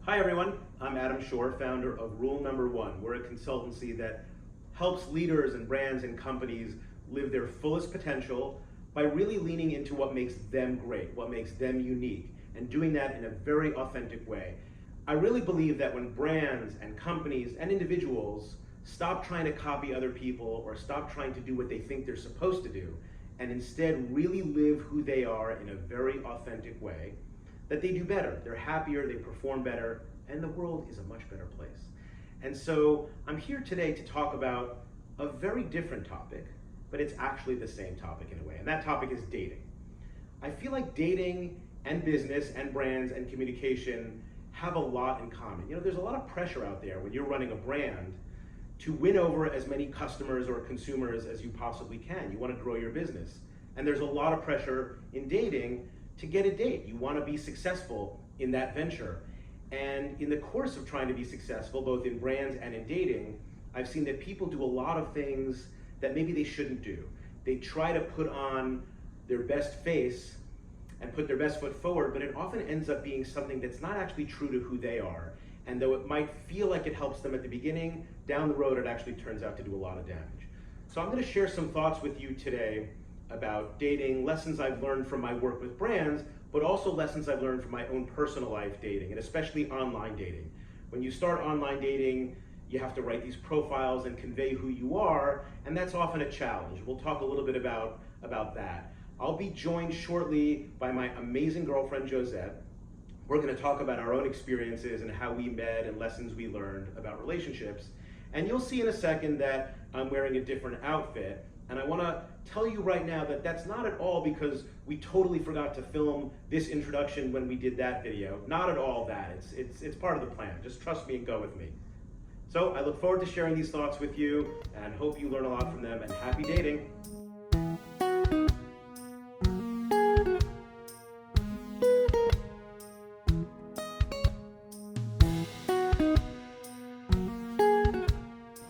Hi everyone, I'm Adam Shore, founder of Rule Number One. We're a consultancy that helps leaders and brands and companies live their fullest potential by really leaning into what makes them great, what makes them unique, and doing that in a very authentic way. I really believe that when brands and companies and individuals stop trying to copy other people or stop trying to do what they think they're supposed to do, and instead really live who they are in a very authentic way, that they do better, they're happier, they perform better, and the world is a much better place. And so I'm here today to talk about a very different topic, but it's actually the same topic in a way, and that topic is dating. I feel like dating and business and brands and communication have a lot in common. There's a lot of pressure out there when you're running a brand to win over as many customers or consumers as you possibly can. You want to grow your business. And there's a lot of pressure in dating to get a date. You want to be successful in that venture. And in the course of trying to be successful, both in brands and in dating, I've seen that people do a lot of things that maybe they shouldn't do. They try to put on their best face and put their best foot forward, but it often ends up being something that's not actually true to who they are. And though it might feel like it helps them at the beginning, down the road it actually turns out to do a lot of damage. So I'm going to share some thoughts with you today about dating, lessons I've learned from my work with brands, but also lessons I've learned from my own personal life dating, and especially online dating. When you start online dating, you have to write these profiles and convey who you are, and that's often a challenge. We'll talk a little bit about that. I'll be joined shortly by my amazing girlfriend, Josette. We're going to talk about our own experiences and how we met and lessons we learned about relationships. And you'll see in a second that I'm wearing a different outfit. And I want to tell you right now that that's not at all because we totally forgot to film this introduction when we did that video. Not at all that. It's part of the plan. Just trust me and go with me. So I look forward to sharing these thoughts with you and hope you learn a lot from them, and happy dating.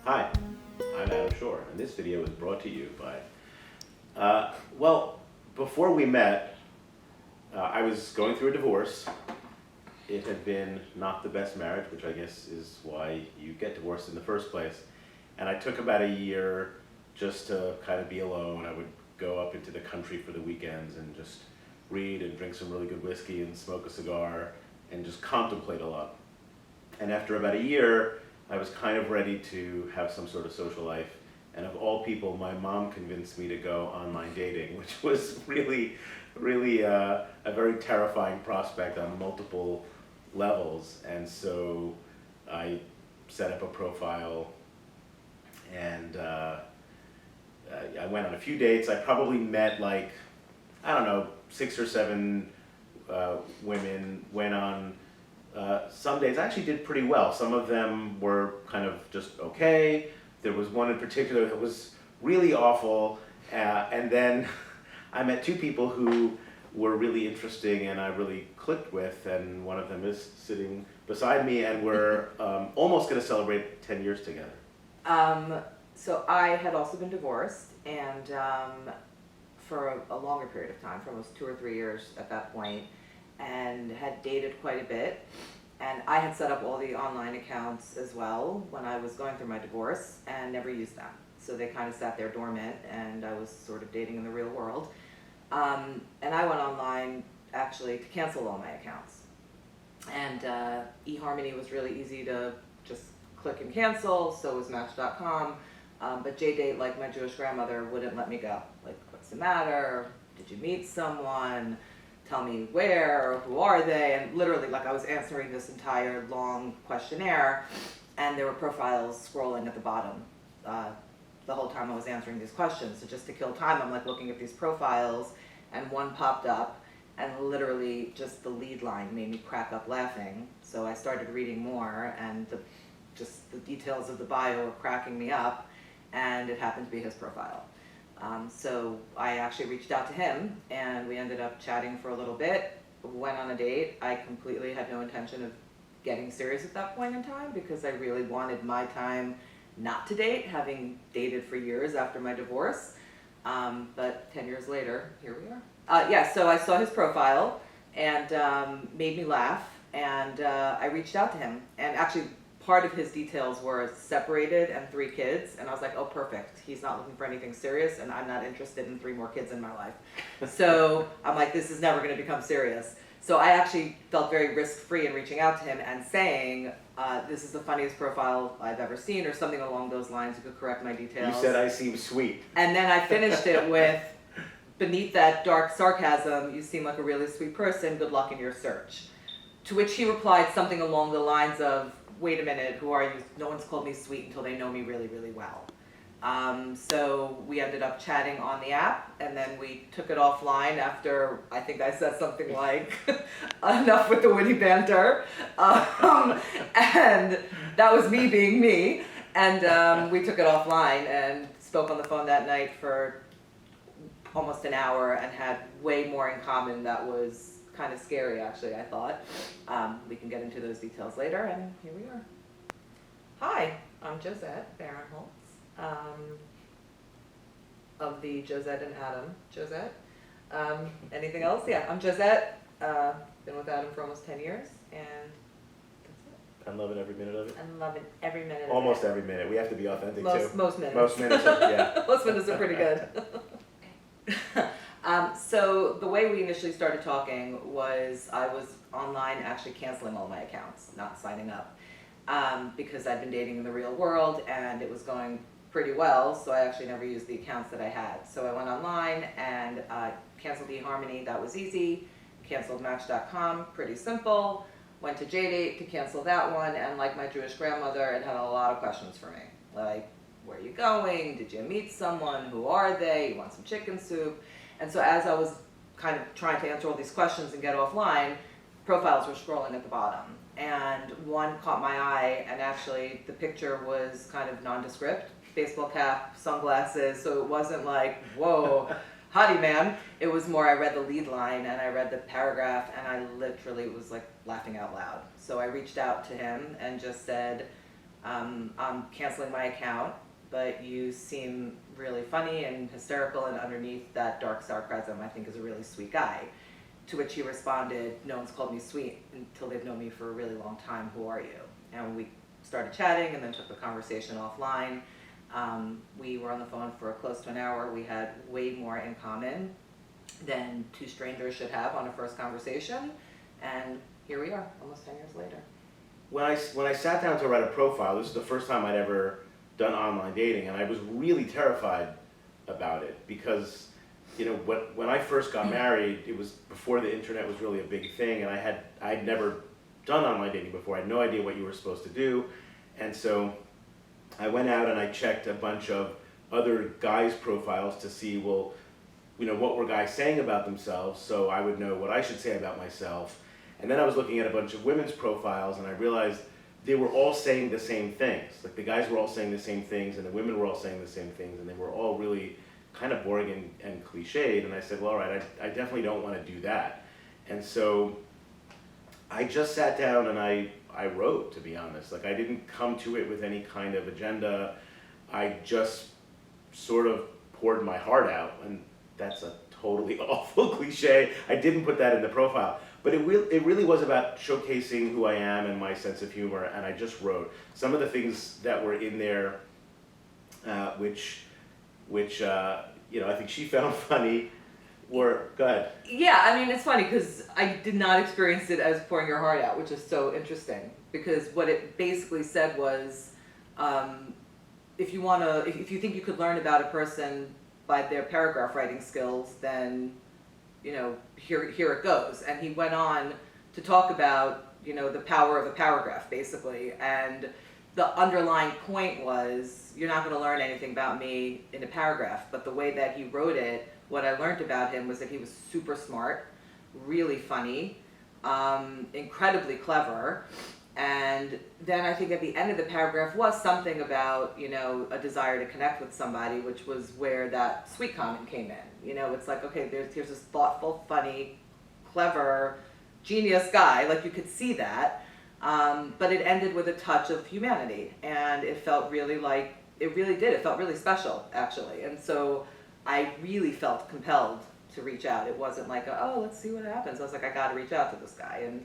Hi, I'm Adam Shore, and this video is brought to you by, before we met, I was going through a divorce. It had been not the best marriage, which I guess is why you get divorced in the first place. And I took about a year just to kind of be alone. I would go up into the country for the weekends and just read and drink some really good whiskey and smoke a cigar and just contemplate a lot. And after about a year, I was kind of ready to have some sort of social life. And of all people, my mom convinced me to go online dating, which was really a very terrifying prospect on multiple levels. And so I set up a profile and I went on a few dates. I probably met 6 or 7 women, went on some dates. I actually did pretty well. Some of them were kind of just okay. There was one in particular that was really awful. And then I met 2 people who were really interesting and I really clicked with, and one of them is sitting beside me, and we're almost going to celebrate 10 years together. So I had also been divorced, and for a longer period of time, for almost 2 or 3 years at that point, and had dated quite a bit. And I had set up all the online accounts as well when I was going through my divorce and never used them. So they kind of sat there dormant, and I was sort of dating in the real world. And I went online actually to cancel all my accounts. And eHarmony was really easy to just click and cancel, so was Match.com. But JDate, like my Jewish grandmother, wouldn't let me go. Like, what's the matter? Did you meet someone? Tell me where, who are they? And literally, I was answering this entire long questionnaire, and there were profiles scrolling at the bottom the whole time I was answering these questions. So just to kill time, I'm looking at these profiles, and one popped up, and literally just the lead line made me crack up laughing. So I started reading more, and the details of the bio were cracking me up, and it happened to be his profile. So I actually reached out to him, and we ended up chatting for a little bit, went on a date. I completely had no intention of getting serious at that point in time because I really wanted my time not to date, having dated for years after my divorce. But 10 years later, here we are. So I saw his profile and made me laugh. And I reached out to him, and actually part of his details were separated and 3 kids, and I was like, oh, perfect. He's not looking for anything serious, and I'm not interested in 3 more kids in my life. So I'm like, this is never going to become serious. So I actually felt very risk-free in reaching out to him and saying, this is the funniest profile I've ever seen, or something along those lines. You could correct my details. You said I seem sweet. And then I finished it with, beneath that dark sarcasm, you seem like a really sweet person. Good luck in your search. To which he replied something along the lines of, wait a minute, who are you? No one's called me sweet until they know me really, really well. So we ended up chatting on the app, and then we took it offline after I think I said something like, enough with the witty banter. And that was me being me. And we took it offline and spoke on the phone that night for almost an hour and had way more in common. That was kind of scary, actually, I thought. We can get into those details later, and here we are. Hi, I'm Josette Barinholtz, of the Josette and Adam Josette. Anything else? Yeah, I'm Josette. Been with Adam for almost 10 years, and that's it. I'm loving every minute of it. I'm loving every minute of it. Almost every minute. We have to be authentic too. Most minutes. Most minutes, yeah. Most minutes are pretty good. So the way we initially started talking was I was online actually canceling all my accounts, not signing up, because I'd been dating in the real world and it was going pretty well, so I actually never used the accounts that I had. So I went online and canceled eHarmony, that was easy, canceled Match.com, pretty simple, went to JDate to cancel that one, and like my Jewish grandmother, it had a lot of questions for me, like, where are you going? Did you meet someone? Who are they? You want some chicken soup? And so as I was kind of trying to answer all these questions and get offline, profiles were scrolling at the bottom. And one caught my eye, and actually the picture was kind of nondescript, baseball cap, sunglasses, so it wasn't like, whoa, hottie man. It was more, I read the lead line and I read the paragraph, and I literally was like laughing out loud. So I reached out to him and just said, I'm canceling my account, but you seem really funny and hysterical, and underneath that dark sarcasm, I think is a really sweet guy. To which he responded, no one's called me sweet until they've known me for a really long time. Who are you? And we started chatting and then took the conversation offline. We were on the phone for close to an hour. We had way more in common than 2 strangers should have on a first conversation. And here we are, almost 10 years later. When I sat down to write a profile, this is the first time I'd ever done online dating, and I was really terrified about it because, you know, when I first got married, it was before the internet was really a big thing, and I'd never done online dating before. I had no idea what you were supposed to do, and so I went out and I checked a bunch of other guys' profiles to see, well, you know, what were guys saying about themselves, so I would know what I should say about myself. And then I was looking at a bunch of women's profiles, and I realized they were all saying the same things. Like, the guys were all saying the same things, and the women were all saying the same things, and they were all really kind of boring and cliched. And I said, well, all right, I definitely don't want to do that. And so I just sat down and I wrote, to be honest. Like, I didn't come to it with any kind of agenda. I just sort of poured my heart out, and that's a totally awful cliche. I didn't put that in the profile. But it really was about showcasing who I am and my sense of humor, and I just wrote. Some of the things that were in there, which you know, I think she found funny, were good. Yeah, I mean, it's funny because I did not experience it as pouring your heart out, which is so interesting. Because what it basically said was, if you think you could learn about a person by their paragraph writing skills, then, you know, here it goes. And he went on to talk about, you know, the power of a paragraph, basically. And the underlying point was, you're not going to learn anything about me in a paragraph. But the way that he wrote it, what I learned about him was that he was super smart, really funny, incredibly clever. And then I think at the end of the paragraph was something about, you know, a desire to connect with somebody, which was where that sweet comment came in. You know, it's like, okay, here's this thoughtful, funny, clever, genius guy. Like, you could see that. But it ended with a touch of humanity. And it felt really like, it really did. It felt really special, actually. And so I really felt compelled to reach out. It wasn't like, oh, let's see what happens. I was like, I got to reach out to this guy. And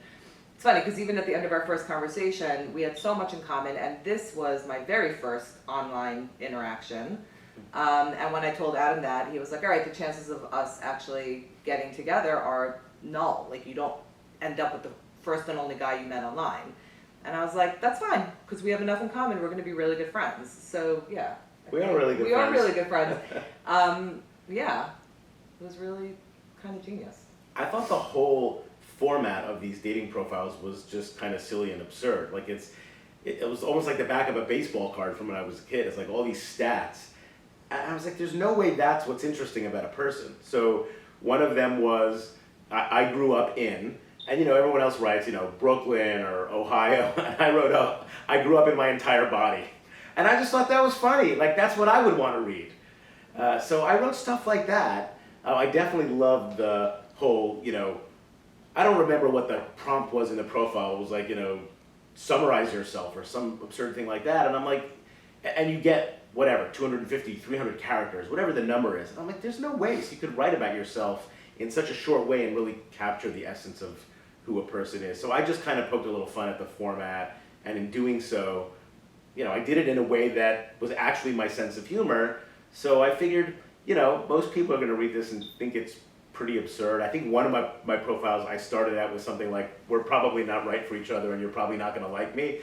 It's funny because even at the end of our first conversation, we had so much in common, and this was my very first online interaction. And when I told Adam that, he was like, all right, the chances of us actually getting together are null. Like, you don't end up with the first and only guy you met online. And I was like, that's fine, because we have enough in common. We're going to be really good friends. So, yeah. We are really good friends. We are really good friends. Yeah, it was really kind of genius. I thought the whole format of these dating profiles was just kind of silly and absurd. Like it was almost like the back of a baseball card from when I was a kid. It's like all these stats. And I was like, there's no way that's what's interesting about a person. So one of them was, I grew up in, and everyone else writes, Brooklyn or Ohio. And I wrote up, I grew up in my entire body. And I just thought that was funny. Like, that's what I would want to read. So I wrote stuff like that. I definitely loved the whole, I don't remember what the prompt was in the profile. It was like, summarize yourself or some absurd thing like that. And I'm like, and you get whatever, 250, 300 characters, whatever the number is. And I'm like, there's no way you could write about yourself in such a short way and really capture the essence of who a person is. So I just kind of poked a little fun at the format. And in doing so, I did it in a way that was actually my sense of humor. So I figured, most people are going to read this and think it's pretty absurd. I think one of my profiles, I started out with something like, we're probably not right for each other and you're probably not going to like me.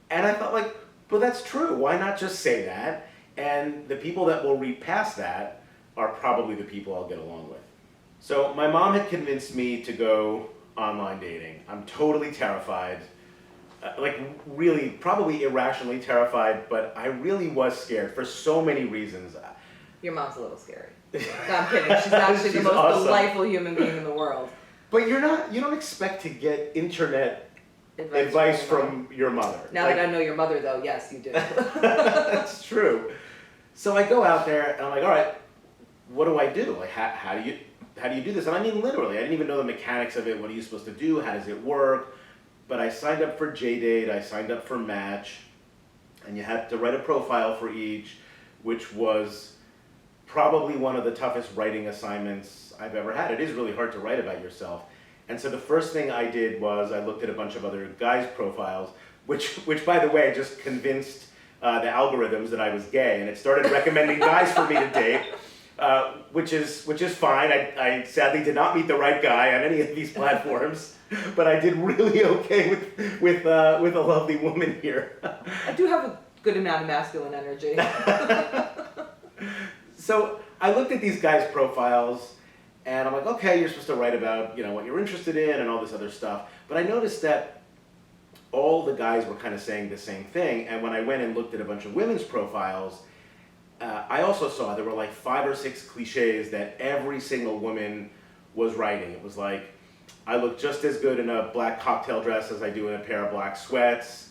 And I thought like, well, that's true. Why not just say that? And the people that will read past that are probably the people I'll get along with. So my mom had convinced me to go online dating. I'm totally terrified. Like really, probably irrationally terrified, but I really was scared for so many reasons. Your mom's a little scary. No, I'm kidding. She's actually the most awesome. Delightful human being in the world. But you don't expect to get internet advice from your mother. Now that I know your mother, though, yes, you do. That's true. So I go out there and I'm like, all right, what do I do? Like, how do you do this? And I mean, literally, I didn't even know the mechanics of it. What are you supposed to do? How does it work? But I signed up for JDate, I signed up for Match, and you had to write a profile for each, which was probably one of the toughest writing assignments I've ever had. It is really hard to write about yourself. And so the first thing I did was I looked at a bunch of other guys' profiles, which by the way, just convinced the algorithms that I was gay, and it started recommending guys for me to date, which is fine. I sadly did not meet the right guy on any of these platforms. But I did really okay with a lovely woman here. I do have a good amount of masculine energy. So I looked at these guys' profiles, and I'm like, okay, you're supposed to write about what you're interested in and all this other stuff. But I noticed that all the guys were kind of saying the same thing. And when I went and looked at a bunch of women's profiles, I also saw there were like 5 or 6 cliches that every single woman was writing. It was like, I look just as good in a black cocktail dress as I do in a pair of black sweats,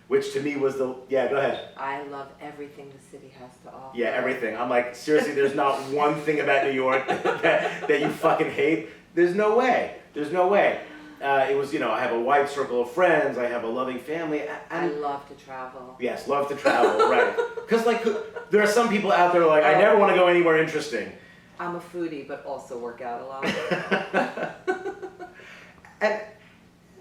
which to me was yeah, go ahead. I love everything the city has to offer. Yeah, everything. I'm like, seriously, there's not one thing about New York that you fucking hate. There's no way. There's no way. It was, I have a wide circle of friends. I have a loving family. I love to travel. Yes, love to travel, right. Because like, there are some people out there like, I never want to go anywhere interesting. I'm a foodie, but also work out a lot.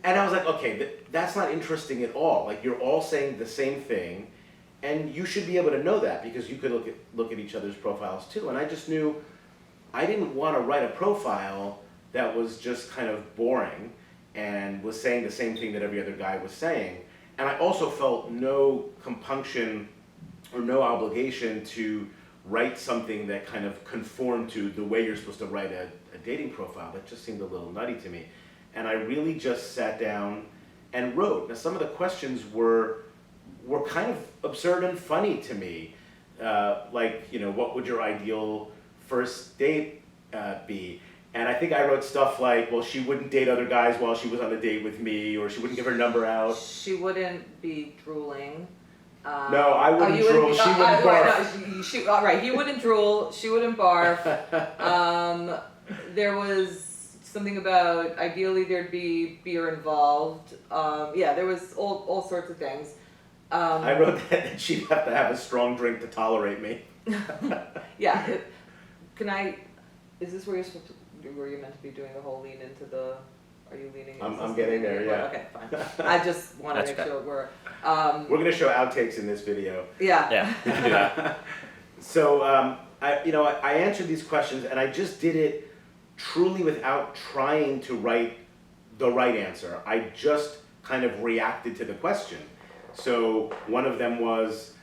And I was like, okay, that's not interesting at all. Like, you're all saying the same thing, and you should be able to know that because you could look at each other's profiles too. And I just knew I didn't want to write a profile that was just kind of boring and was saying the same thing that every other guy was saying. And I also felt no compunction or no obligation to write something that kind of conformed to the way you're supposed to write a dating profile. That just seemed a little nutty to me. And I really just sat down and wrote. Now, some of the questions were kind of absurd and funny to me. Like, what would your ideal first date be? And I think I wrote stuff like, well, she wouldn't date other guys while she was on a date with me, or she wouldn't give her number out. She wouldn't be drooling. No, I wouldn't drool. She wouldn't barf. Right, he wouldn't drool. She wouldn't barf. There was something about ideally there'd be beer involved. Yeah, there was all sorts of things. I wrote that she'd have to have a strong drink to tolerate me. Yeah. Is this where you're meant to be doing the whole lean into the Are you leaning? I'm getting there, yeah. Okay, fine. I just want to That's make okay. sure we're. We're gonna show outtakes in this video. Yeah. Yeah, we can do that. So, I answered these questions and I just did it truly without trying to write the right answer. I just kind of reacted to the question. So one of them was,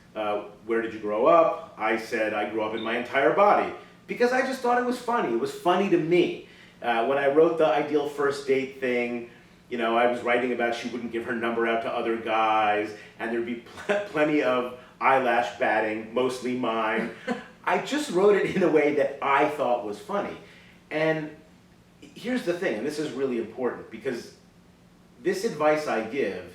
where did you grow up? I said I grew up in my entire body because I just thought it was funny. It was funny to me. When I wrote the ideal first date thing, I was writing about she wouldn't give her number out to other guys and there'd be plenty of eyelash batting, mostly mine. I just wrote it in a way that I thought was funny. And here's the thing, and this is really important, because this advice I give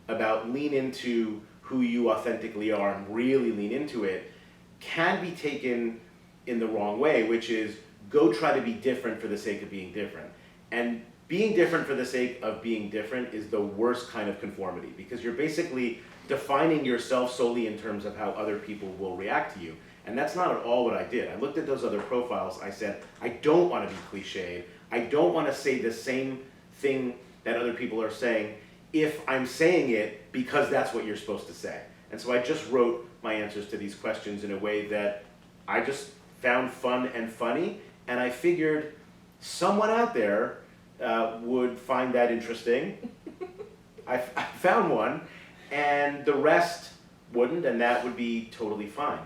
about lean into who you authentically are and really lean into it can be taken in the wrong way, which is go try to be different for the sake of being different. And being different for the sake of being different is the worst kind of conformity, because you're basically defining yourself solely in terms of how other people will react to you. And that's not at all what I did. I looked at those other profiles, I said, I don't want to be cliched, I don't want to say the same thing that other people are saying if I'm saying it because that's what you're supposed to say. And so I just wrote my answers to these questions in a way that I just found fun and funny, and I figured someone out there would find that interesting. I found one, and the rest wouldn't, and that would be totally fine.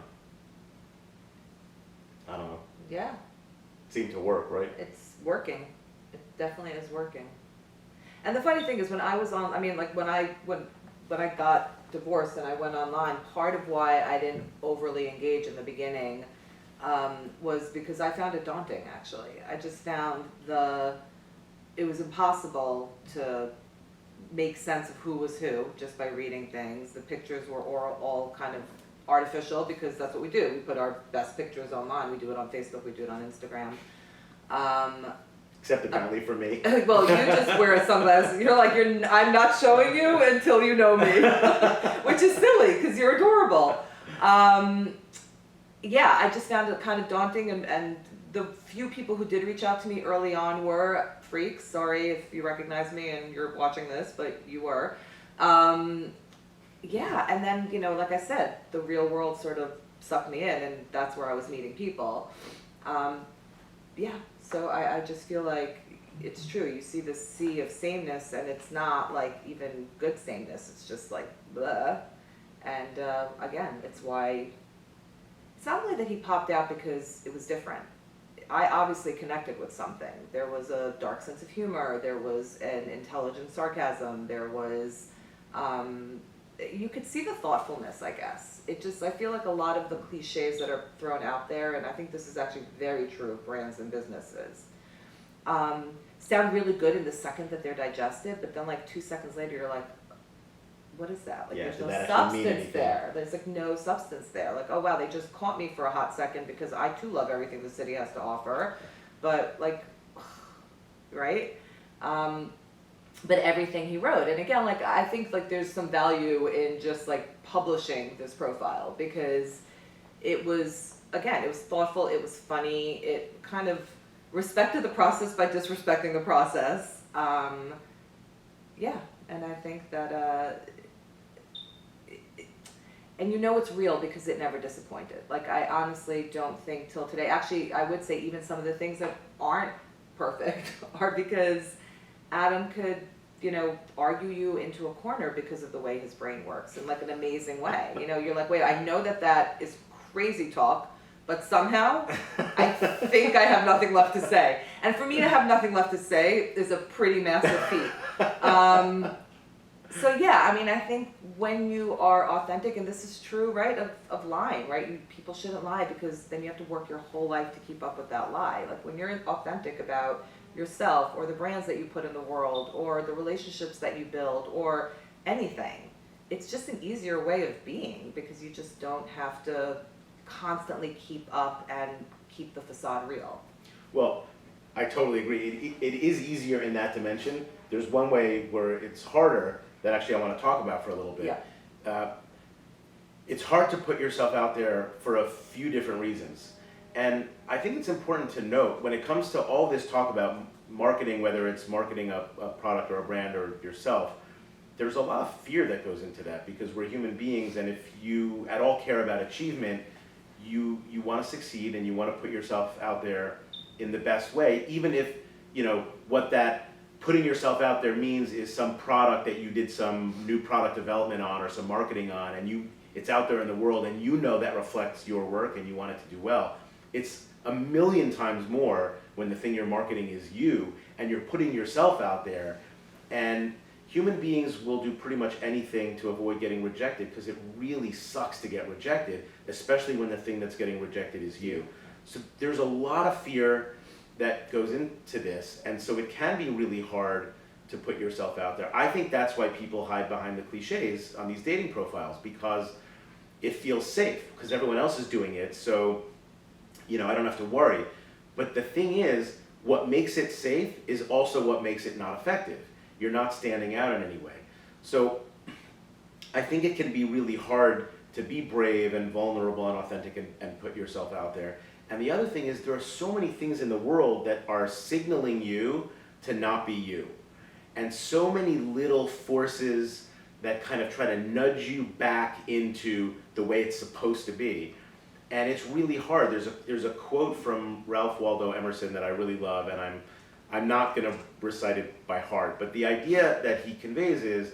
I don't know. Yeah, It seemed to work, right? it's working. It definitely is working. And the funny thing is, when I was on, I mean, like when I got divorced and I went online, part of why I didn't overly engage in the beginning was because I found it daunting. Actually, I just found it was impossible to make sense of who was who just by reading things. The pictures were all kind of artificial because that's what we do. We put our best pictures online. We do it on Facebook. We do it on Instagram. Except apparently for me. Well, you just wear sunglasses. You're like, I'm not showing you until you know me, which is silly because you're adorable. Yeah, I just found it kind of daunting, and the few people who did reach out to me early on were freaks. Sorry if you recognize me and you're watching this, but you were. Yeah, and then, like I said, the real world sort of sucked me in, and that's where I was meeting people. Yeah, so I just feel like it's true. You see this sea of sameness, and it's not like even good sameness. It's just like blah. And again, it's why it's not really that he popped out because it was different. I obviously connected with something. There was a dark sense of humor. There was an intelligent sarcasm. There was, you could see the thoughtfulness, I guess. I feel like a lot of the cliches that are thrown out there, and I think this is actually very true of brands and businesses, sound really good in the second that they're digested, but then like 2 seconds later you're like, what is that? Like, Yeah, there's did no that actually mean substance anything? there. There's like no substance there. Like, oh wow, they just caught me for a hot second because I too love everything the city has to offer. But like, right? But everything he wrote. And again, like, I think like there's some value in just like publishing this profile because it was thoughtful, it was funny, it kind of respected the process by disrespecting the process. Yeah, and I think that and it's real because it never disappointed. Like, I honestly don't think till today, actually, I would say even some of the things that aren't perfect are because Adam could, argue you into a corner because of the way his brain works in like an amazing way. You're like, wait, I know that is crazy talk, but somehow I think I have nothing left to say. And for me to have nothing left to say is a pretty massive feat. So yeah, I mean, I think when you are authentic, and this is true, right, of lying, right? People shouldn't lie because then you have to work your whole life to keep up with that lie. Like, when you're authentic about yourself or the brands that you put in the world or the relationships that you build or anything, it's just an easier way of being because you just don't have to constantly keep up and keep the facade real. Well, I totally agree. It is easier in that dimension. There's one way where it's harder that actually I want to talk about for a little bit. Yeah. It's hard to put yourself out there for a few different reasons. And I think it's important to note when it comes to all this talk about marketing, whether it's marketing a product or a brand or yourself, there's a lot of fear that goes into that because we're human beings, and if you at all care about achievement, you want to succeed and you want to put yourself out there in the best way, even if, you know, what that putting yourself out there means is some product that you did some new product development on or some marketing on, and it's out there in the world and you know that reflects your work and you want it to do well. It's a million times more when the thing you're marketing is you and you're putting yourself out there. And human beings will do pretty much anything to avoid getting rejected because it really sucks to get rejected, especially when the thing that's getting rejected is you. So there's a lot of fear that goes into this, and so it can be really hard to put yourself out there. I think that's why people hide behind the cliches on these dating profiles, because it feels safe, because everyone else is doing it, so, you know, I don't have to worry. But the thing is, what makes it safe is also what makes it not effective. You're not standing out in any way. So I think it can be really hard to be brave and vulnerable and authentic and put yourself out there. And the other thing is, there are so many things in the world that are signaling you to not be you. And so many little forces that kind of try to nudge you back into the way it's supposed to be. And it's really hard. There's a quote from Ralph Waldo Emerson that I really love, and I'm not going to recite it by heart, but the idea that he conveys is,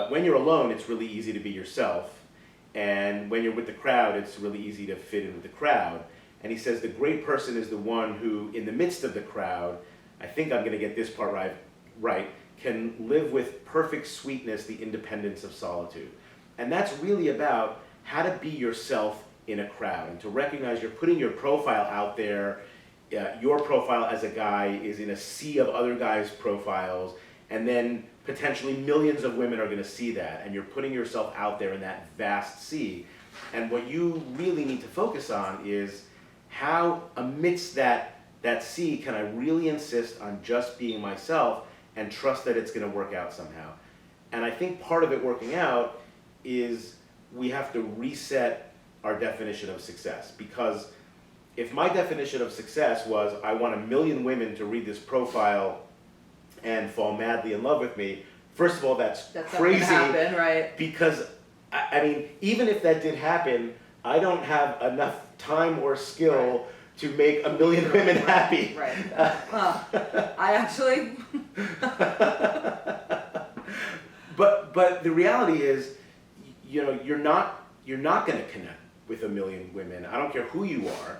when you're alone, it's really easy to be yourself, and when you're with the crowd, it's really easy to fit in with the crowd. And he says the great person is the one who, in the midst of the crowd, I think I'm going to get this part right, can live with perfect sweetness the independence of solitude. And that's really about how to be yourself in a crowd, and to recognize you're putting your profile out there. Your profile as a guy is in a sea of other guys' profiles, and then potentially millions of women are going to see that, and you're putting yourself out there in that vast sea. And what you really need to focus on is how, amidst that sea, can I really insist on just being myself and trust that it's going to work out somehow. And I think part of it working out is we have to reset our definition of success, because if my definition of success was I want 1 million women to read this profile and fall madly in love with me, first of all, that's crazy. Not gonna happen, right? Because, I mean, even if that did happen, I don't have enough time or skill to make 1 million women happy. Right. Well, I actually... But the reality is, you know, you're not going to connect with 1 million women. I don't care who you are.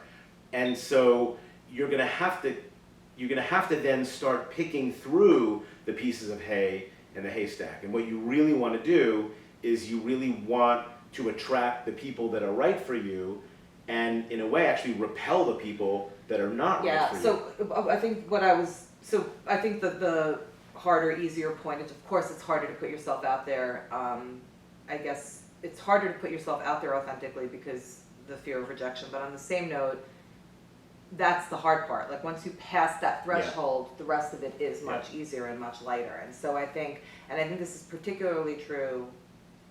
And so you're going to have to then start picking through the pieces of hay in the haystack. And what you really want to do is you really want to attract the people that are right for you, and in a way actually repel the people that are not right for you. So I think I think that the harder, easier point is, of course, it's harder to put yourself out there. I guess it's harder to put yourself out there authentically because the fear of rejection. But on the same note, that's the hard part. Like, once you pass that threshold, the rest of it is much easier and much lighter. And so I think this is particularly true,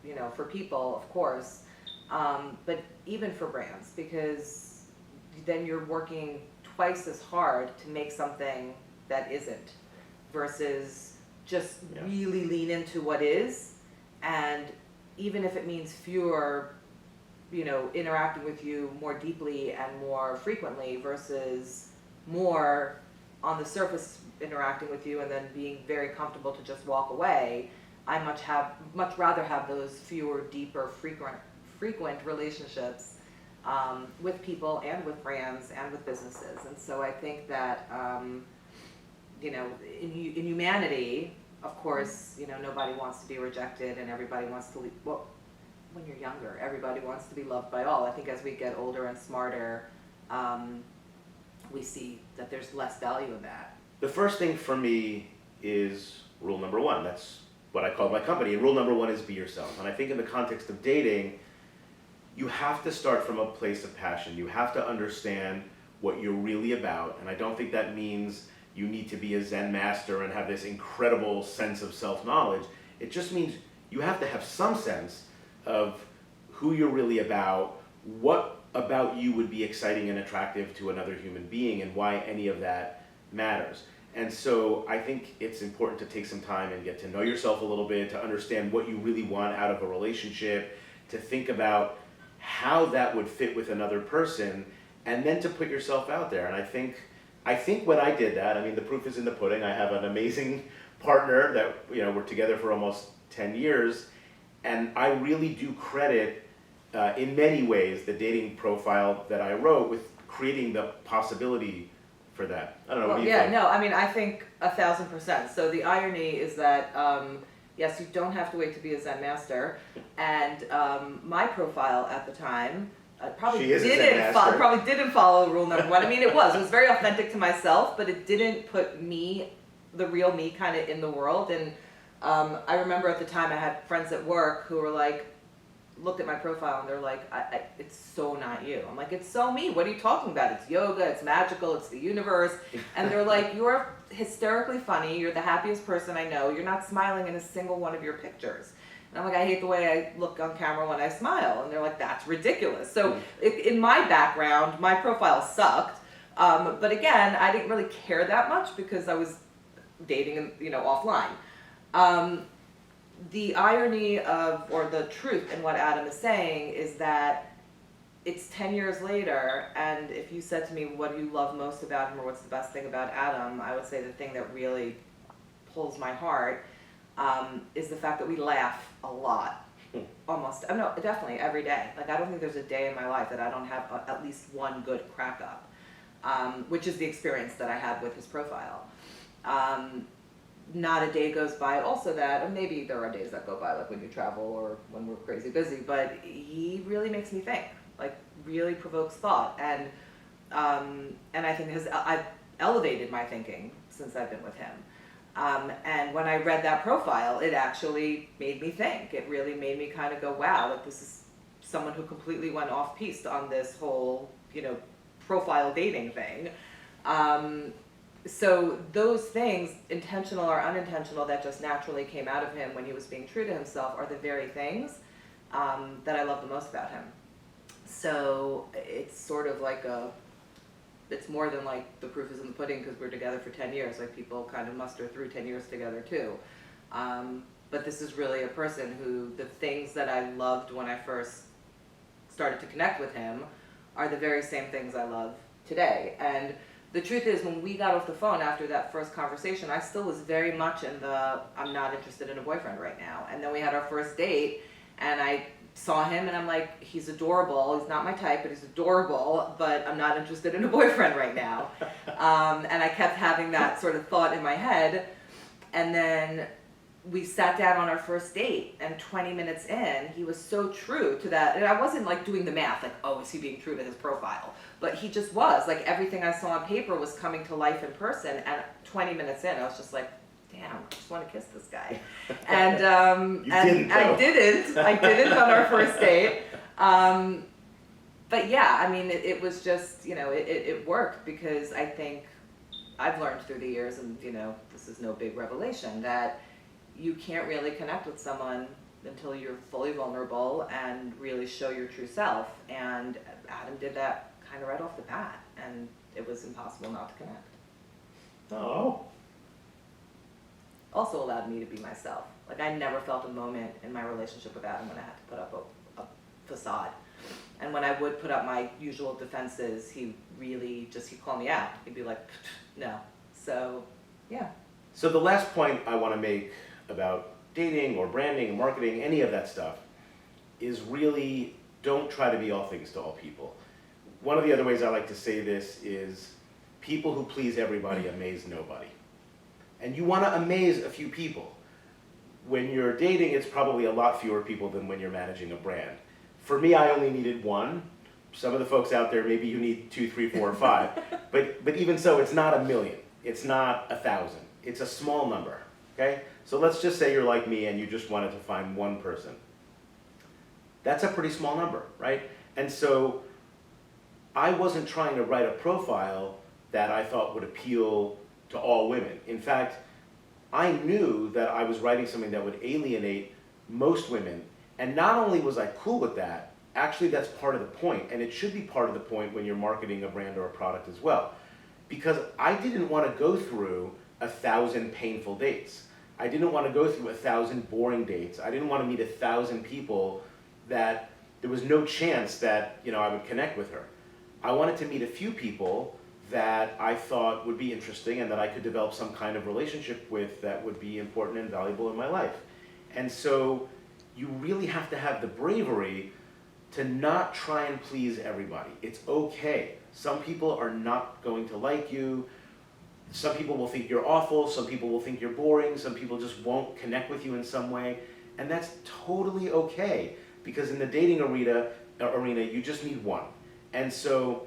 you know, for people, of course, but even for brands, because then you're working twice as hard to make something that isn't, versus just really lean into what is. And even if it means fewer, you know, interacting with you more deeply and more frequently versus more on the surface interacting with you and then being very comfortable to just walk away, I much rather have those fewer, deeper, frequent relationships with people and with brands and with businesses. And so I think that, you know, in humanity, of course, you know, nobody wants to be rejected and everybody wants to leave. Well, when you're younger, everybody wants to be loved by all. I think as we get older and smarter, we see that there's less value in that. The first thing for me is rule number 1. That's what I call my company. And rule number 1 is be yourself. And I think in the context of dating, you have to start from a place of passion. You have to understand what you're really about. And I don't think that means you need to be a Zen master and have this incredible sense of self-knowledge. It just means you have to have some sense of who you're really about, what about you would be exciting and attractive to another human being, and why any of that matters. And so I think it's important to take some time and get to know yourself a little bit, to understand what you really want out of a relationship, to think about how that would fit with another person, and then to put yourself out there. And I think when I did that, I mean, the proof is in the pudding. I have an amazing partner that, you know, we're together for almost 10 years, and I really do credit, in many ways, the dating profile that I wrote with creating the possibility for that. I don't know, what Well, do you yeah, think? no, I mean, I think 1,000%. So the irony is that, yes, you don't have to wait to be a Zen master. And my profile at the time She is a Zen master. probably didn't follow rule number one. I mean, it was very authentic to myself, but it didn't put me, the real me, kind of in the world. And I remember at the time I had friends at work who were like, looked at my profile and they're like, it's so not you. I'm like, it's so me. What are you talking about? It's yoga, it's magical, it's the universe. And they're like, you're hysterically funny, you're the happiest person I know, you're not smiling in a single one of your pictures. And I'm like, I hate the way I look on camera when I smile. And they're like, that's ridiculous. So in my background, my profile sucked. But again, I didn't really care that much because I was dating, you know, offline. The irony of, or the truth in what Adam is saying is that it's 10 years later, and if you said to me, what do you love most about him, or what's the best thing about Adam, I would say the thing that really pulls my heart is the fact that we laugh a lot. Almost, no, definitely every day. Like, I don't think there's a day in my life that I don't have at least one good crack up, which is the experience that I had with his profile. Not a day goes by also that, and maybe there are days that go by, like when you travel or when we're crazy busy, but he really makes me think, like really provokes thought, and I think I've elevated my thinking since I've been with him. And when I read that profile, it actually made me think. It really made me kind of go, wow, like this is someone who completely went off piste on this whole, you know, profile dating thing. So those things, intentional or unintentional, that just naturally came out of him when he was being true to himself, are the very things that I love the most about him. So it's sort of like it's more than like the proof is in the pudding because we're together for 10 years. Like, people kind of muster through 10 years together too. But this is really a person who, the things that I loved when I first started to connect with him are the very same things I love today. And the truth is, when we got off the phone after that first conversation, I still was very much in the, I'm not interested in a boyfriend right now. And then we had our first date, and I saw him, and I'm like, he's adorable. He's not my type, but he's adorable, but I'm not interested in a boyfriend right now. And I kept having that sort of thought in my head. And then we sat down on our first date, and 20 minutes in, he was so true to that. And I wasn't like doing the math, like, oh, is he being true to his profile? But he just was. Like, everything I saw on paper was coming to life in person. And 20 minutes in, I was just like, damn, I just want to kiss this guy. And I didn't on our first date. But yeah, I mean, it was just, you know, it worked because I think I've learned through the years, and, you know, this is no big revelation, that you can't really connect with someone until you're fully vulnerable and really show your true self. And Adam did that kind of right off the bat, and it was impossible not to connect. Oh. Also allowed me to be myself. Like, I never felt a moment in my relationship with Adam when I had to put up a facade. And when I would put up my usual defenses, he really just, he'd call me out. He'd be like, no. So, yeah. So the last point I want to make about dating or branding, marketing, any of that stuff, is really don't try to be all things to all people. One of the other ways I like to say this is people who please everybody amaze nobody. And you want to amaze a few people. When you're dating, it's probably a lot fewer people than when you're managing a brand. For me, I only needed one. Some of the folks out there, maybe you need 2, 3, 4, or 5. But even so, it's not 1 million. It's not 1,000. It's a small number, okay? So let's just say you're like me and you just wanted to find one person. That's a pretty small number, right? And so I wasn't trying to write a profile that I thought would appeal to all women. In fact, I knew that I was writing something that would alienate most women. And not only was I cool with that, actually that's part of the point, and it should be part of the point when you're marketing a brand or a product as well. because I didn't want to go through 1,000 painful dates. I didn't want to go through 1,000 boring dates. I didn't want to meet 1,000 people that there was no chance that, you know, I would connect with her. I wanted to meet a few people that I thought would be interesting and that I could develop some kind of relationship with that would be important and valuable in my life. And so you really have to have the bravery to not try and please everybody. It's okay. Some people are not going to like you. Some people will think you're awful. Some people will think you're boring. Some people just won't connect with you in some way. And that's totally okay, because in the dating arena, you just need one. And so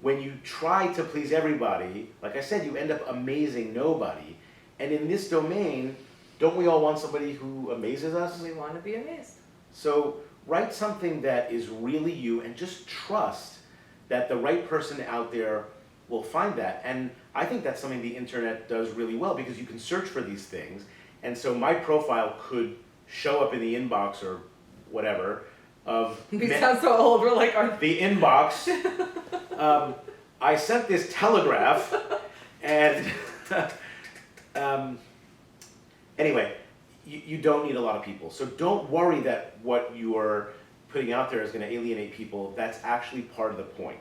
when you try to please everybody, like I said, you end up amazing nobody. And in this domain, don't we all want somebody who amazes us? We want to be amazed. So write something that is really you and just trust that the right person out there will find that. And I think that's something the internet does really well, because you can search for these things. And so my profile could show up in the inbox or whatever of We sound so old, we're like, the inbox. I sent this telegraph, and anyway, you don't need a lot of people. So don't worry that what you're putting out there is going to alienate people. That's actually part of the point.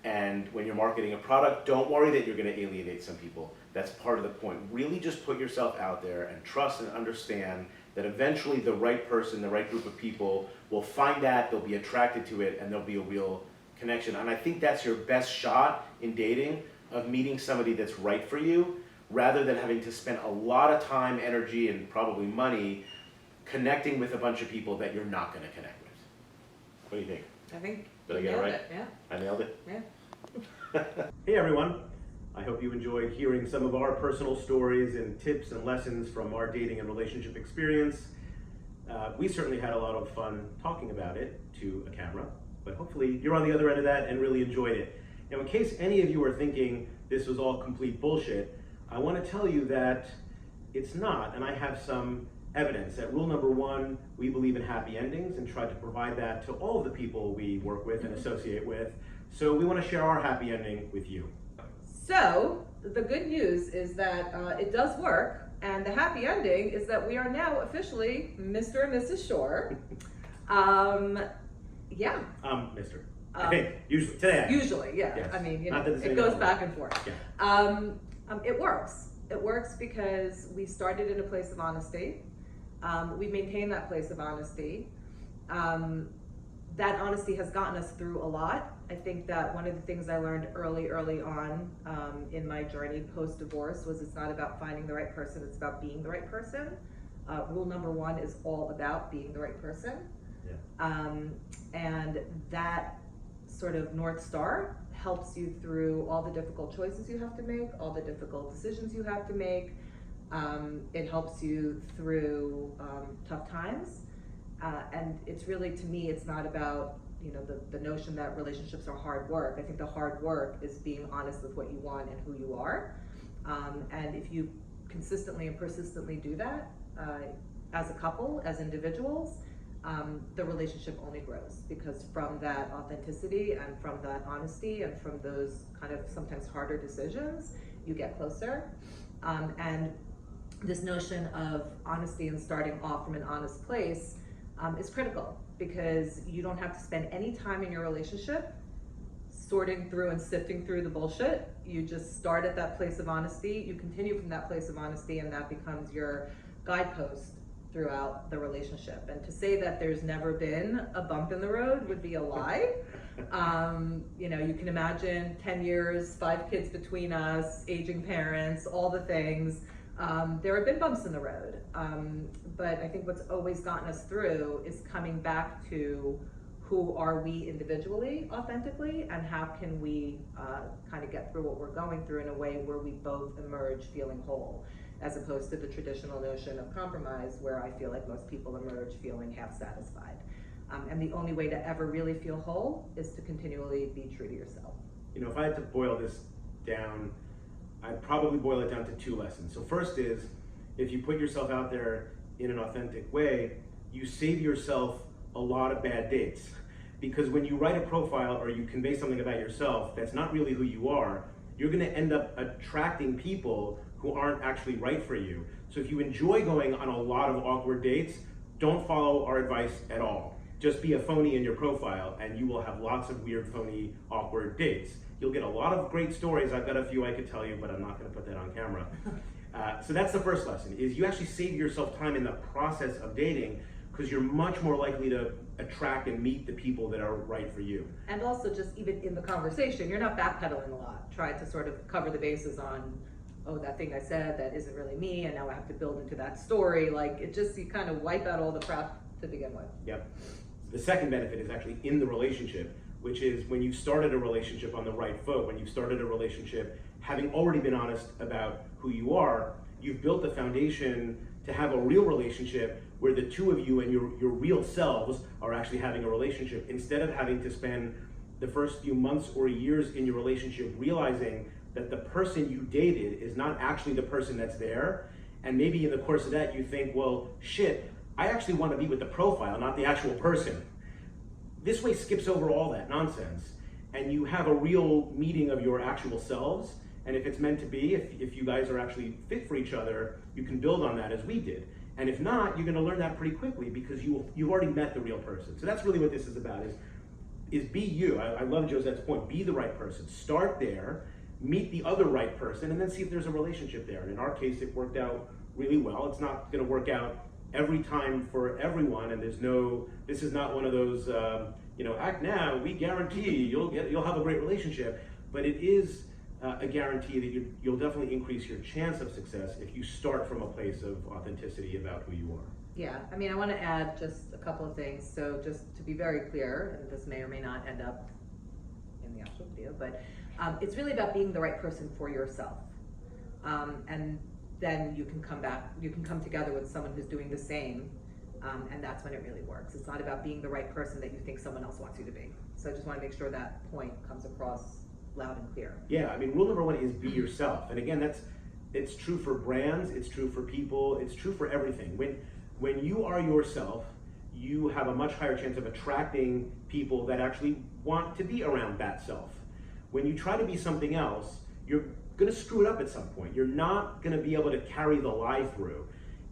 And when you're marketing a product, don't worry that you're going to alienate some people. That's part of the point. Really just put yourself out there and trust and understand that eventually the right person, the right group of people will find that, they'll be attracted to it, and there'll be a real connection. And I think that's your best shot in dating, of meeting somebody that's right for you, rather than having to spend a lot of time, energy, and probably money connecting with a bunch of people that you're not going to connect with. What do you think? I think Did I you get it nailed right? it, yeah. I nailed it? Yeah. Hey everyone, I hope you enjoyed hearing some of our personal stories and tips and lessons from our dating and relationship experience. We certainly had a lot of fun talking about it to a camera, but hopefully you're on the other end of that and really enjoyed it. Now, in case any of you are thinking this was all complete bullshit, I want to tell you that it's not, and I have some evidence. At rule number 1, we believe in happy endings and try to provide that to all of the people we work with and associate with. So we want to share our happy ending with you. So the good news is that it does work, and the happy ending is that we are now officially Mr. and Mrs. Shore. Yeah. Mister. I think, usually, today. Usually, yeah. Yes. I mean, you Not know, that it's it any goes longer. back and forth. Yeah. It works. It works because we started in a place of honesty. We maintain that place of honesty. That honesty has gotten us through a lot. I think that one of the things I learned early on in my journey post-divorce was it's not about finding the right person, it's about being the right person. Rule number 1 is all about being the right person. Yeah. And that sort of North Star helps you through all the difficult choices you have to make, all the difficult decisions you have to make. It helps you through tough times. And it's really, to me, it's not about, you know, the notion that relationships are hard work. I think the hard work is being honest with what you want and who you are. And if you consistently and persistently do that, as a couple, as individuals, the relationship only grows, because from that authenticity and from that honesty and from those kind of sometimes harder decisions, you get closer. And this notion of honesty and starting off from an honest place is critical, because you don't have to spend any time in your relationship sorting through and sifting through the bullshit. You just start at that place of honesty, you continue from that place of honesty, and that becomes your guidepost throughout the relationship. And to say that there's never been a bump in the road would be a lie. You know, you can imagine 10 years, 5 kids between us, aging parents, all the things. There have been bumps in the road, but I think what's always gotten us through is coming back to who are we individually, authentically, and how can we kind of get through what we're going through in a way where we both emerge feeling whole, as opposed to the traditional notion of compromise, where I feel like most people emerge feeling half satisfied. And the only way to ever really feel whole is to continually be true to yourself. You know, if I had to boil this down, I'd probably boil it down to 2 lessons. So first is, if you put yourself out there in an authentic way, you save yourself a lot of bad dates. Because when you write a profile or you convey something about yourself that's not really who you are, you're gonna end up attracting people who aren't actually right for you. So if you enjoy going on a lot of awkward dates, don't follow our advice at all. Just be a phony in your profile and you will have lots of weird, phony, awkward dates. You'll get a lot of great stories. I've got a few I could tell you, but I'm not gonna put that on camera. So that's the first lesson, is you actually save yourself time in the process of dating, because you're much more likely to attract and meet the people that are right for you. And also just even in the conversation, you're not backpedaling a lot, trying to sort of cover the bases on, oh, that thing I said, that isn't really me, and now I have to build into that story. Like, it just, you kind of wipe out all the crap to begin with. Yep. The second benefit is actually in the relationship, which is when you started a relationship on the right foot, when you started a relationship having already been honest about who you are, you've built the foundation to have a real relationship where the two of you and your real selves are actually having a relationship, instead of having to spend the first few months or years in your relationship realizing that the person you dated is not actually the person that's there. And maybe in the course of that you think, well, shit, I actually want to be with the profile, not the actual person. This way skips over all that nonsense, and you have a real meeting of your actual selves. And if it's meant to be, if you guys are actually fit for each other, you can build on that as we did. And if not, you're gonna learn that pretty quickly, because you've already met the real person. So that's really what this is about, is be you. I love Josette's point, be the right person. Start there, meet the other right person, and then see if there's a relationship there. And in our case, it worked out really well. It's not gonna work out every time for everyone, and this is not one of those, act now, we guarantee you'll have a great relationship. But it is a guarantee that you'll definitely increase your chance of success if you start from a place of authenticity about who you are. Yeah, I mean, I want to add just a couple of things. So just to be very clear, and this may or may not end up in the actual video, but it's really about being the right person for yourself. And then you can come together with someone who's doing the same, and that's when it really works. It's not about being the right person that you think someone else wants you to be. So I just want to make sure that point comes across loud and clear. Yeah, I mean, rule number one is be yourself. And again, it's true for brands, it's true for people, it's true for everything. When you are yourself, you have a much higher chance of attracting people that actually want to be around that self. When you try to be something else, you're gonna screw it up at some point. You're not gonna be able to carry the lie through.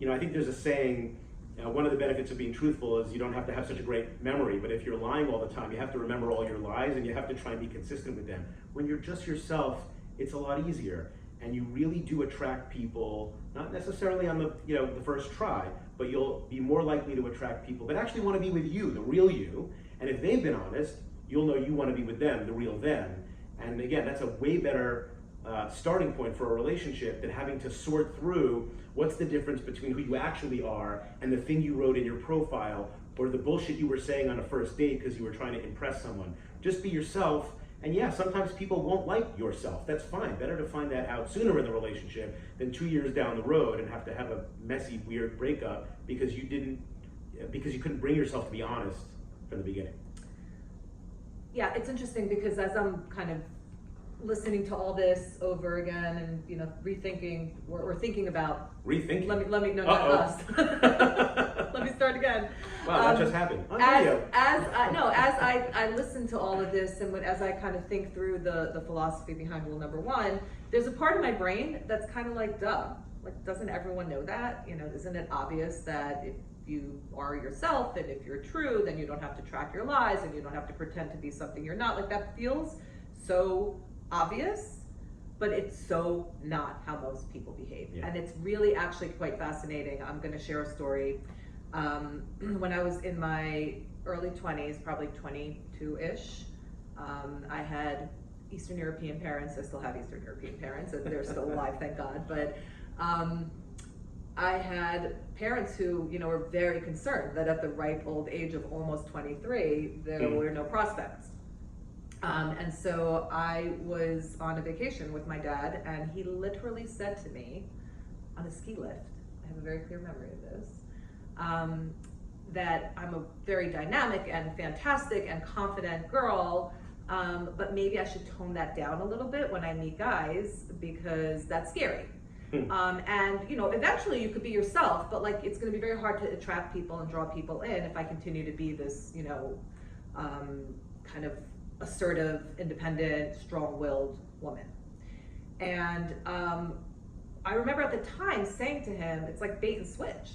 I think there's a saying, one of the benefits of being truthful is you don't have to have such a great memory, but if you're lying all the time, you have to remember all your lies and you have to try and be consistent with them. When you're just yourself, it's a lot easier, and you really do attract people, not necessarily on the first try, but you'll be more likely to attract people that actually want to be with you, the real you. And if they've been honest, you'll know you want to be with them, the real them. And again, that's a way better starting point for a relationship than having to sort through what's the difference between who you actually are and the thing you wrote in your profile, or the bullshit you were saying on a first date because you were trying to impress someone. Just be yourself. And yeah, sometimes people won't like yourself. That's fine. Better to find that out sooner in the relationship than 2 years down the road and have to have a messy, weird breakup because you couldn't bring yourself to be honest from the beginning. Yeah, it's interesting because as I'm kind of listening to all this over again and rethinking or thinking about Rethinking. let me no, not us. Let me start again. Wow, that just happened. On video. As I listen to all of this, and as I kind of think through the philosophy behind rule number one, there's a part of my brain that's kind of like, duh, like, doesn't everyone know that? Isn't it obvious that if you are yourself and if you're true, then you don't have to track your lies and you don't have to pretend to be something you're not? Like, that feels so obvious, but it's so not how most people behave. Yeah. And it's really actually quite fascinating. I'm going to share a story. When I was in my early 20s, probably 22-ish, I had Eastern European parents. I still have Eastern European parents, and they're still alive, thank God. But I had parents who, were very concerned that at the ripe old age of almost 23, there were no prospects. And so I was on a vacation with my dad, and he literally said to me on a ski lift, I have a very clear memory of this, that I'm a very dynamic and fantastic and confident girl, but maybe I should tone that down a little bit when I meet guys because that's scary. And eventually you could be yourself, but like it's going to be very hard to attract people and draw people in if I continue to be this, kind of assertive, independent, strong-willed woman. And I remember at the time saying to him, it's like bait and switch.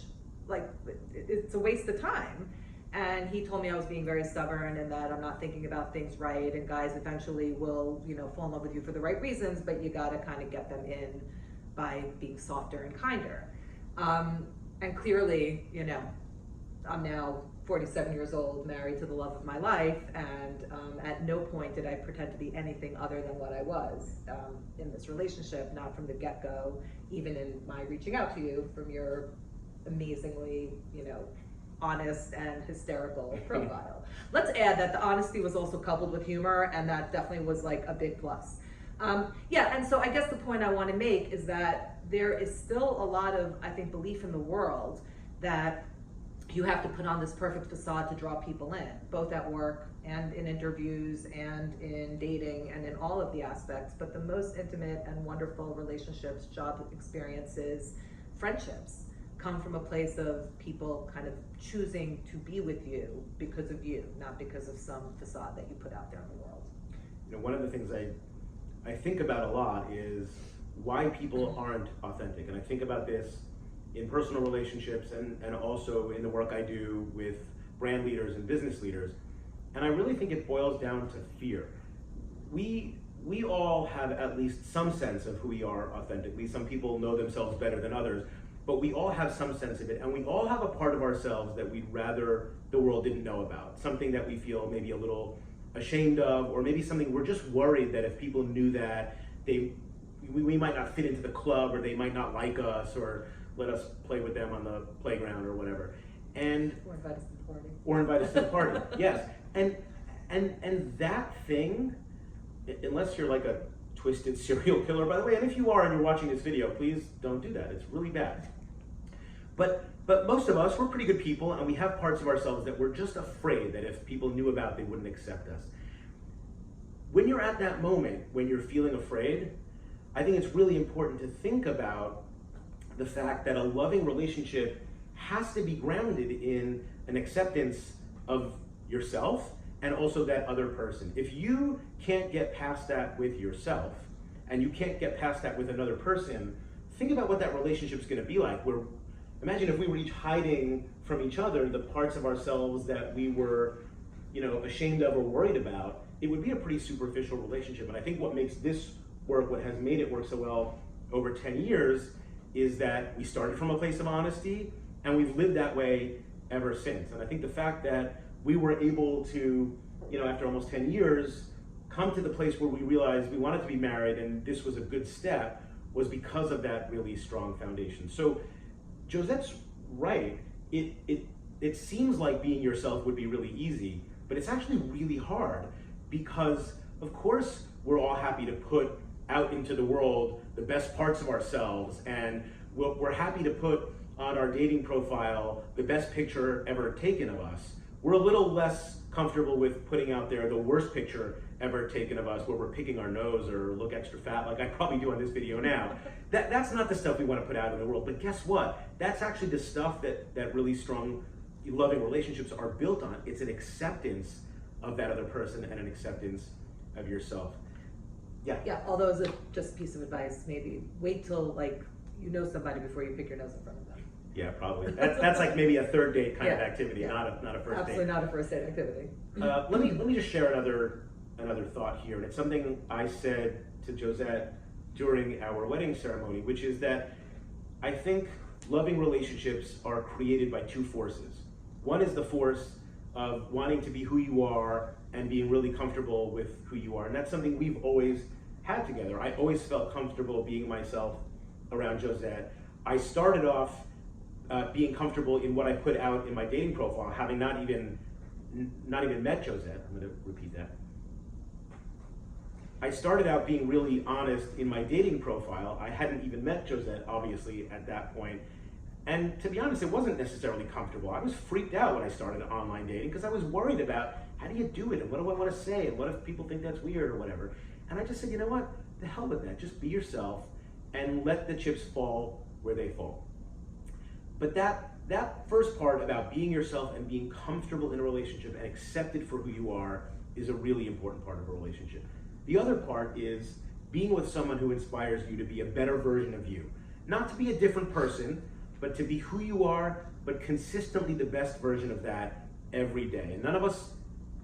Like, it's a waste of time. And he told me I was being very stubborn and that I'm not thinking about things right, and guys eventually will, you know, fall in love with you for the right reasons, but you gotta kind of get them in by being softer and kinder. And clearly, you know, I'm now 47 years old, married to the love of my life, and at no point did I pretend to be anything other than what I was in this relationship, not from the get-go, even in my reaching out to you from your amazingly, you know, honest and hysterical profile. Let's add that the honesty was also coupled with humor, and that definitely was like a big plus. Yeah, and so I guess the point I want to make is that there is still a lot of, I think, belief in the world that you have to put on this perfect facade to draw people in, both at work and in interviews and in dating and in all of the aspects. But the most intimate and wonderful relationships, job experiences, friendships come from a place of people kind of choosing to be with you because of you, not because of some facade that you put out there in the world. You know, one of the things I think about a lot is why people aren't authentic. And I think about this in personal relationships and also in the work I do with brand leaders and business leaders. And I really think it boils down to fear. We all have at least some sense of who we are authentically. Some people know themselves better than others, but we all have some sense of it, and we all have a part of ourselves that we'd rather the world didn't know about, something that we feel maybe a little ashamed of, or maybe something we're just worried that if people knew that, we might not fit into the club, or they might not like us, or let us play with them on the playground or whatever. And Or invite us to the party. Or invite us to the party, yes. And that thing, unless you're like a twisted serial killer, by the way, and if you are and you're watching this video, please don't do that, it's really bad. But most of us, we're pretty good people, and we have parts of ourselves that we're just afraid that if people knew about, they wouldn't accept us. When you're at that moment, when you're feeling afraid, I think it's really important to think about the fact that a loving relationship has to be grounded in an acceptance of yourself and also that other person. If you can't get past that with yourself, and you can't get past that with another person, think about what that relationship's gonna be like. Imagine if we were each hiding from each other the parts of ourselves that we were, you know, ashamed of or worried about. It would be a pretty superficial relationship. And I think what makes this work, what has made it work so well over 10 years, is that we started from a place of honesty, and we've lived that way ever since. And I think the fact that we were able to, you know, after almost 10 years, come to the place where we realized we wanted to be married and this was a good step, was because of that really strong foundation. So Josette's right. It seems like being yourself would be really easy, but it's actually really hard, because of course we're all happy to put out into the world the best parts of ourselves, and we're happy to put on our dating profile the best picture ever taken of us. We're a little less comfortable with putting out there the worst picture ever taken of us, where we're picking our nose or look extra fat, like I probably do on this video now. That's not the stuff we want to put out in the world, but guess what? That's actually the stuff that really strong, loving relationships are built on. It's an acceptance of that other person and an acceptance of yourself. Yeah, although as just a piece of advice, maybe wait till like you know somebody before you pick your nose in front of them. Yeah, probably. That's like maybe a third date kind of activity, yeah. not a first Absolutely date. not a first date activity. Let me just share another thought here, and it's something I said to Josette during our wedding ceremony, which is that I think loving relationships are created by two forces. One is the force of wanting to be who you are and being really comfortable with who you are, and that's something we've always had together. I always felt comfortable being myself around Josette. I started off being comfortable in what I put out in my dating profile, having not even met Josette. I'm going to repeat that. I started out being really honest in my dating profile. I hadn't even met Josette, obviously, at that point. And to be honest, it wasn't necessarily comfortable. I was freaked out when I started online dating, because I was worried about how do you do it, and what do I want to say, and what if people think that's weird or whatever. And I just said, you know what, the hell with that. Just be yourself and let the chips fall where they fall. But that first part about being yourself and being comfortable in a relationship and accepted for who you are is a really important part of a relationship. The other part is being with someone who inspires you to be a better version of you. Not to be a different person, but to be who you are, but consistently the best version of that every day. And none of us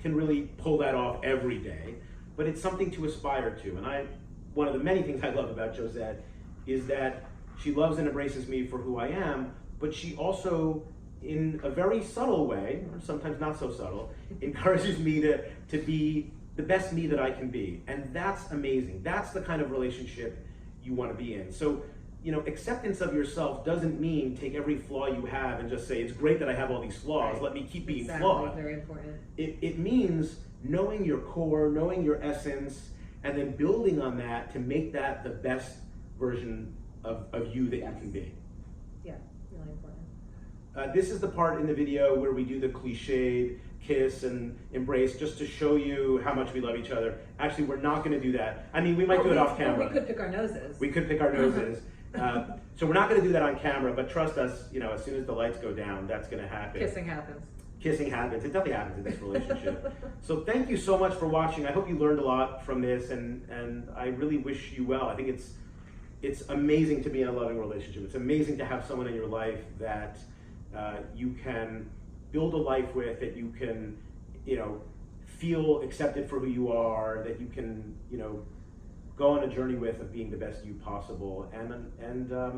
can really pull that off every day, but it's something to aspire to. And one of the many things I love about Josette is that she loves and embraces me for who I am, but she also, in a very subtle way, or sometimes not so subtle, encourages me to be the best me that I can be. And that's amazing. That's the kind of relationship you want to be in. So, acceptance of yourself doesn't mean take every flaw you have and just say, it's great that I have all these flaws, Right. let me keep being Exactly, flawed. very important. It means knowing your core, knowing your essence, and then building on that to make that the best version of you that Yes. you can be. Yeah, really important. This is the part in the video where we do the cliched kiss and embrace, just to show you how much we love each other. Actually, we're not going to do that. I mean, we might do it off camera. We could pick our noses. We could pick our noses. So we're not going to do that on camera, but trust us, as soon as the lights go down, that's going to happen. Kissing happens. Kissing happens. It definitely happens in this relationship. So thank you so much for watching. I hope you learned a lot from this, and I really wish you well. I think it's amazing to be in a loving relationship. It's amazing to have someone in your life that you can build a life with, that you can, feel accepted for who you are, that you can, go on a journey with of being the best you possible. And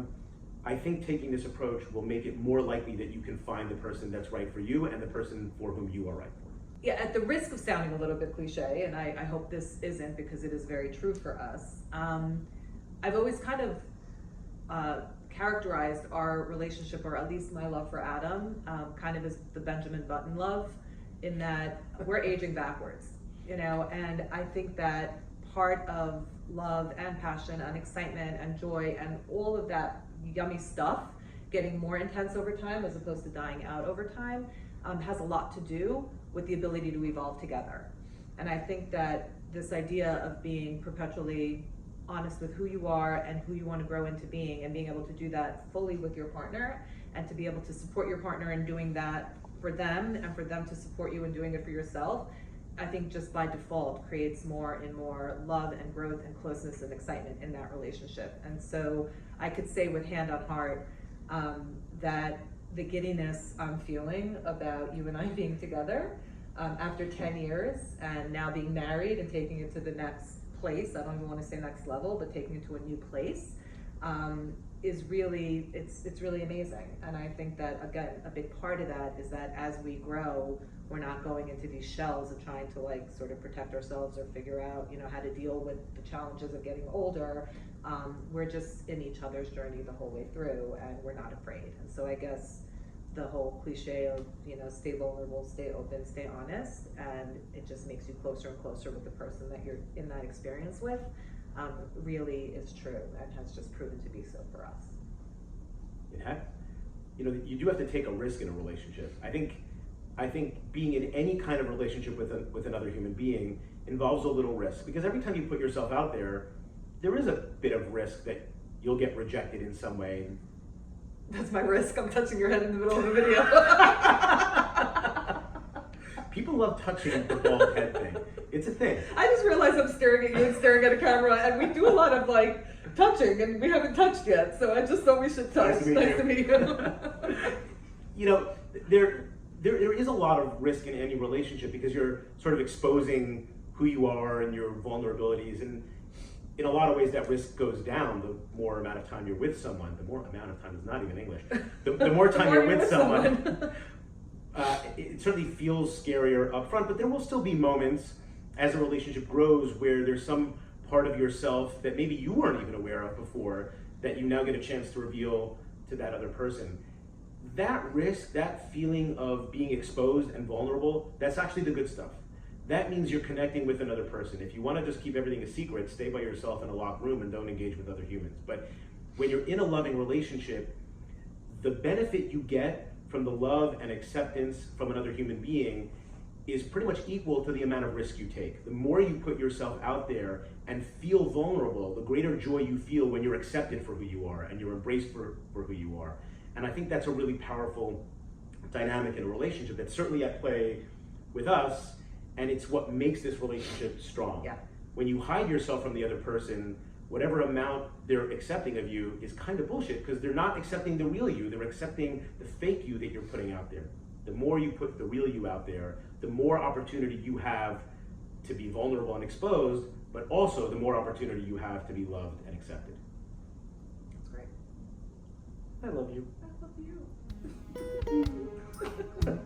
I think taking this approach will make it more likely that you can find the person that's right for you and the person for whom you are right for. Yeah, at the risk of sounding a little bit cliche, and I hope this isn't, because it is very true for us, I've always kind of characterized our relationship, or at least my love for Adam, kind of as the Benjamin Button love, in that we're aging backwards, and I think that part of love and passion and excitement and joy and all of that yummy stuff getting more intense over time as opposed to dying out over time has a lot to do with the ability to evolve together. And I think that this idea of being perpetually honest with who you are and who you want to grow into being, and being able to do that fully with your partner, and to be able to support your partner in doing that for them, and for them to support you in doing it for yourself, I think just by default creates more and more love and growth and closeness and excitement in that relationship. And so I could say with hand on heart that the giddiness I'm feeling about you and I being together after 10 years and now being married and taking it to the next place, I don't even want to say next level, but taking it to a new place, is really, it's really amazing. And I think that, again, a big part of that is that as we grow, we're not going into these shells of trying to sort of protect ourselves or figure out, how to deal with the challenges of getting older. We're just in each other's journey the whole way through, and we're not afraid. And so I guess the whole cliche of, stay vulnerable, stay open, stay honest, and it just makes you closer and closer with the person that you're in that experience with, really is true, and has just proven to be so for us. It has. You do have to take a risk in a relationship. I think being in any kind of relationship with another human being involves a little risk, because every time you put yourself out there is a bit of risk that you'll get rejected in some way. That's my risk. I'm touching your head in the middle of a video. People love touching the bald head thing. It's a thing. I just realized I'm staring at you and staring at a camera, and we do a lot of touching, and we haven't touched yet. So I just thought we should touch. Nice to meet you. There is a lot of risk in any relationship, because you're sort of exposing who you are and your vulnerabilities, and in a lot of ways that risk goes down the more amount of time you're with someone. The more amount of time is not even English. The more time you're with someone. It certainly feels scarier up front, but there will still be moments as a relationship grows where there's some part of yourself that maybe you weren't even aware of before that you now get a chance to reveal to that other person. That risk, that feeling of being exposed and vulnerable, that's actually the good stuff. That means you're connecting with another person. If you want to just keep everything a secret, stay by yourself in a locked room and don't engage with other humans. But when you're in a loving relationship, the benefit you get from the love and acceptance from another human being is pretty much equal to the amount of risk you take. The more you put yourself out there and feel vulnerable, the greater joy you feel when you're accepted for who you are and you're embraced for who you are. And I think that's a really powerful dynamic in a relationship that's certainly at play with us, and it's what makes this relationship strong. Yeah. When you hide yourself from the other person, whatever amount they're accepting of you is kind of bullshit, because they're not accepting the real you, they're accepting the fake you that you're putting out there. The more you put the real you out there, the more opportunity you have to be vulnerable and exposed, but also the more opportunity you have to be loved and accepted. That's great. I love you. I love you.